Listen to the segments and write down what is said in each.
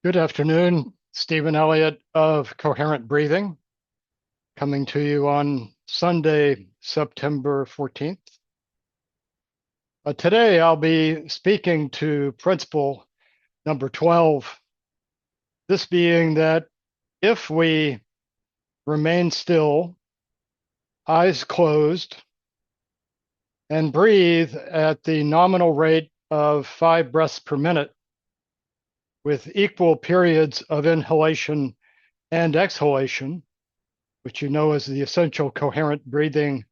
Good afternoon, Stephen Elliott of Coherent Breathing, coming to you on Sunday, September 14th. Today, I'll be speaking to principle number 12, this being that if we remain still, eyes closed, and breathe at the nominal rate of 5 breaths per minute with equal periods of inhalation and exhalation, which you know is the essential coherent breathing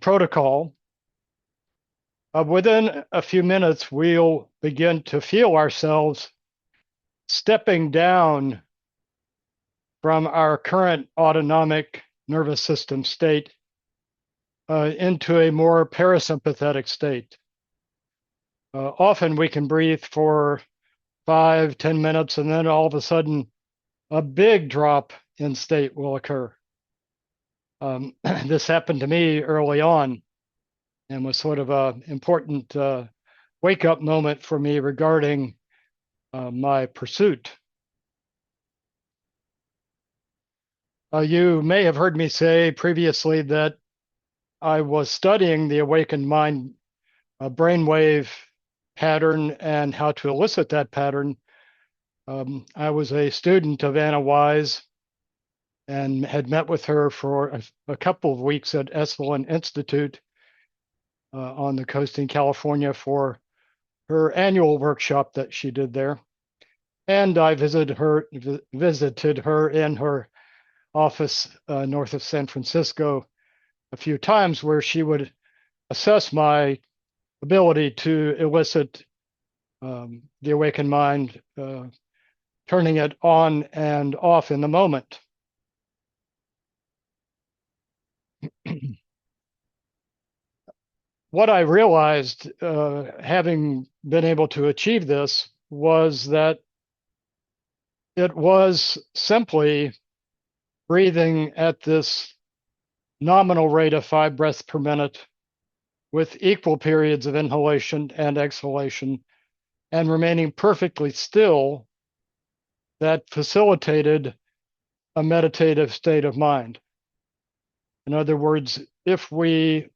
protocol, within a few minutes, we'll begin to feel ourselves stepping down from our current autonomic nervous system state into a more parasympathetic state. Often we can breathe for 5-10 minutes, and then all of a sudden, a big drop in state will occur. This happened to me early on and was sort of an important wake-up moment for me regarding my pursuit. You may have heard me say previously that I was studying the awakened mind brainwave pattern and how to elicit that pattern. I was a student of Anna Wise and had met with her for a couple of weeks at Esalen Institute on the coast in California for her annual workshop that she did there. And I visited her in her office north of San Francisco a few times, where she would assess my ability to elicit the awakened mind, turning it on and off in the moment. What I realized, having been able to achieve this, was that it was simply breathing at this nominal rate of 5 breaths per minute with equal periods of inhalation and exhalation and remaining perfectly still that facilitated a meditative state of mind. In other words, if we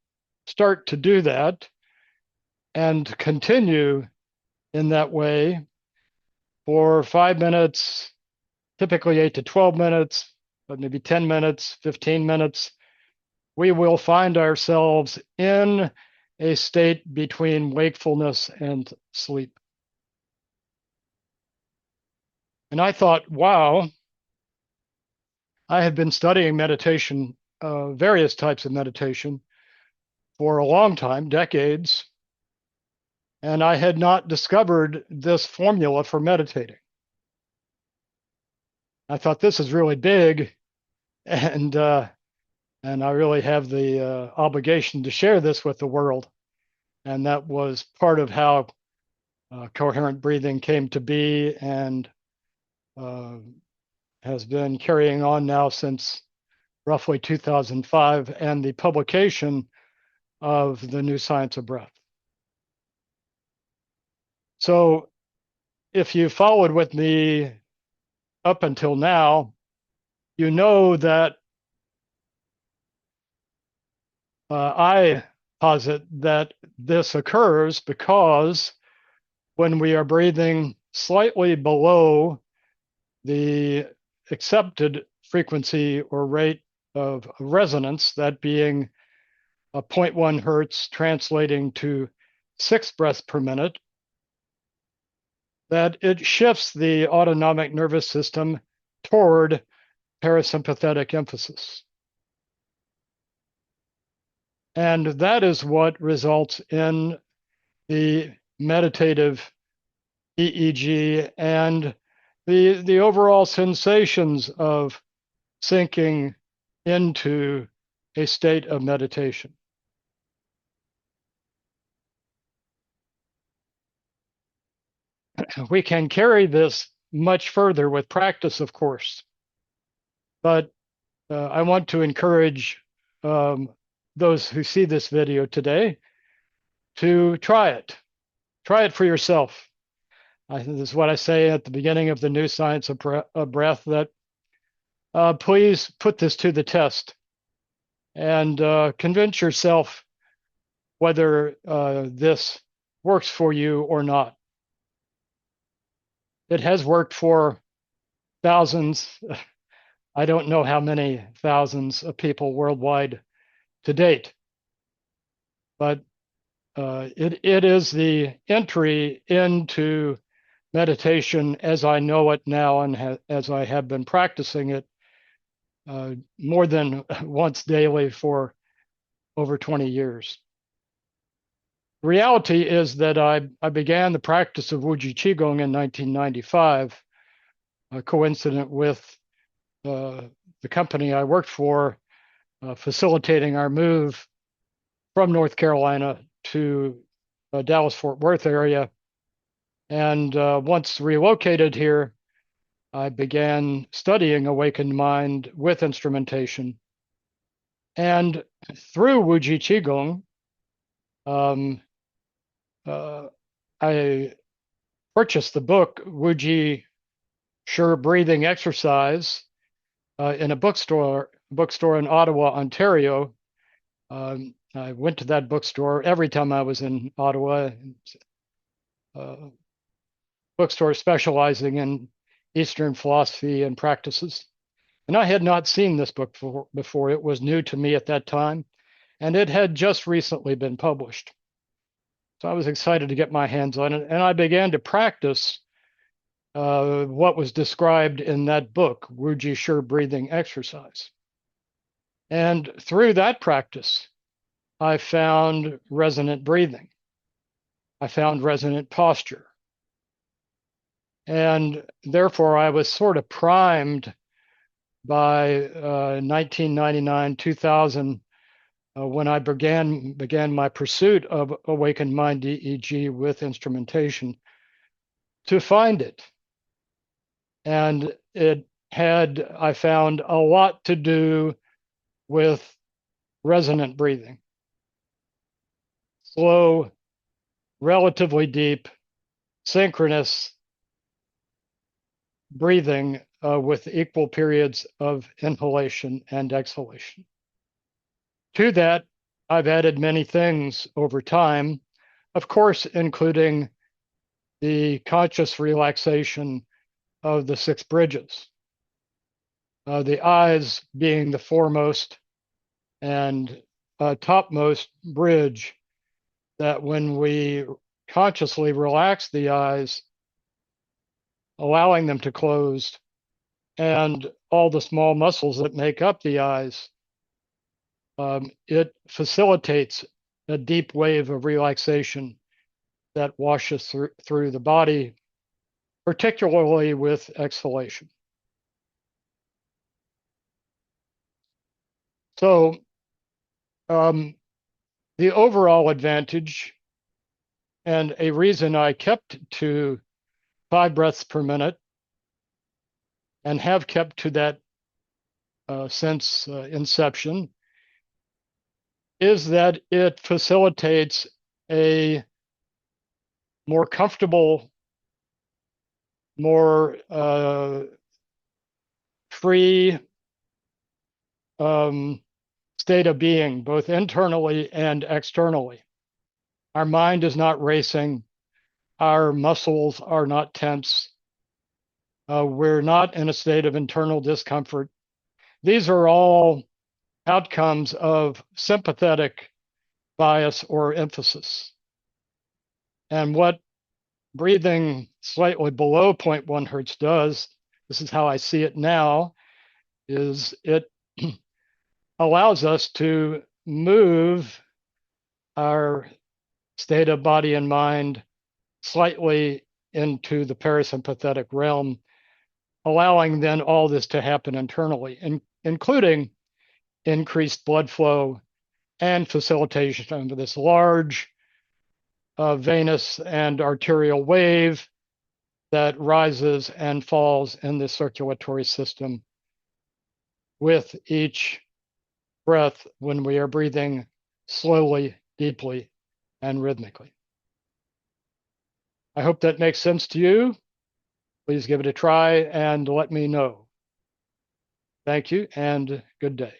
start to do that and continue in that way for 5 minutes, typically 8 to 12 minutes, but maybe 10 minutes, 15 minutes, we will find ourselves in a state between wakefulness and sleep. And I thought, wow, I had been studying meditation, various types of meditation, for a long time, decades, and I had not discovered this formula for meditating. I thought, this is really big, and I really have the obligation to share this with the world. And that was part of how coherent breathing came to be, and has been carrying on now since roughly 2005 and the publication of the New Science of Breath. So if you followed with me up until now, you know that I posit that this occurs because when we are breathing slightly below the accepted frequency or rate of resonance, that being 0.1 hertz, translating to 6 breaths per minute, that it shifts the autonomic nervous system toward parasympathetic emphasis. And that is what results in the meditative EEG and the overall sensations of sinking into a state of meditation. We can carry this much further with practice, of course, but I want to encourage those who see this video today to try it. Try it for yourself. This is what I say at the beginning of the new science of breath, that please put this to the test and convince yourself whether this works for you or not. It has worked for thousands. I don't know how many thousands of people worldwide to date, but it is the entry into meditation as I know it now, and as I have been practicing it more than once daily for over 20 years. The reality is that I began the practice of Wuji Qi Gong in 1995, coincident with the company I worked for facilitating our move from North Carolina to Dallas-Fort Worth area. And once relocated here, I began studying Awakened Mind with instrumentation. And through Wuji Qi Gong, I purchased the book Wujishi Breathing Exercise in a bookstore in Ottawa, Ontario. I went to that bookstore every time I was in Ottawa. Bookstore specializing in Eastern philosophy and practices. And I had not seen this book before. It was new to me at that time, and it had just recently been published. So I was excited to get my hands on it, and I began to practice what was described in that book, Wujishi Breathing Exercise. And through that practice, I found resonant breathing. I found resonant posture. And therefore, I was sort of primed by 1999, 2000, when I began my pursuit of Awakened Mind EEG with instrumentation, to find it. And it had, I found, a lot to do with resonant breathing. Slow, relatively deep, synchronous breathing with equal periods of inhalation and exhalation. To that, I've added many things over time, of course, including the conscious relaxation of the 6 bridges. The eyes being the foremost and topmost bridge, that when we consciously relax the eyes, allowing them to close, and all the small muscles that make up the eyes, it facilitates a deep wave of relaxation that washes through the body, particularly with exhalation. So the overall advantage, and a reason I kept to 5 breaths per minute and have kept to that since inception, is that it facilitates a more comfortable, more free state of being, both internally and externally. Our mind is not racing. Our muscles are not tense. We're not in a state of internal discomfort. These are all outcomes of sympathetic bias or emphasis. And what breathing slightly below 0.1 hertz does, this is how I see it now, is it allows us to move our state of body and mind slightly into the parasympathetic realm, allowing then all this to happen internally, including increased blood flow and facilitation of this large venous and arterial wave that rises and falls in the circulatory system with each breath when we are breathing slowly, deeply, and rhythmically. I hope that makes sense to you. Please give it a try and let me know. Thank you and good day.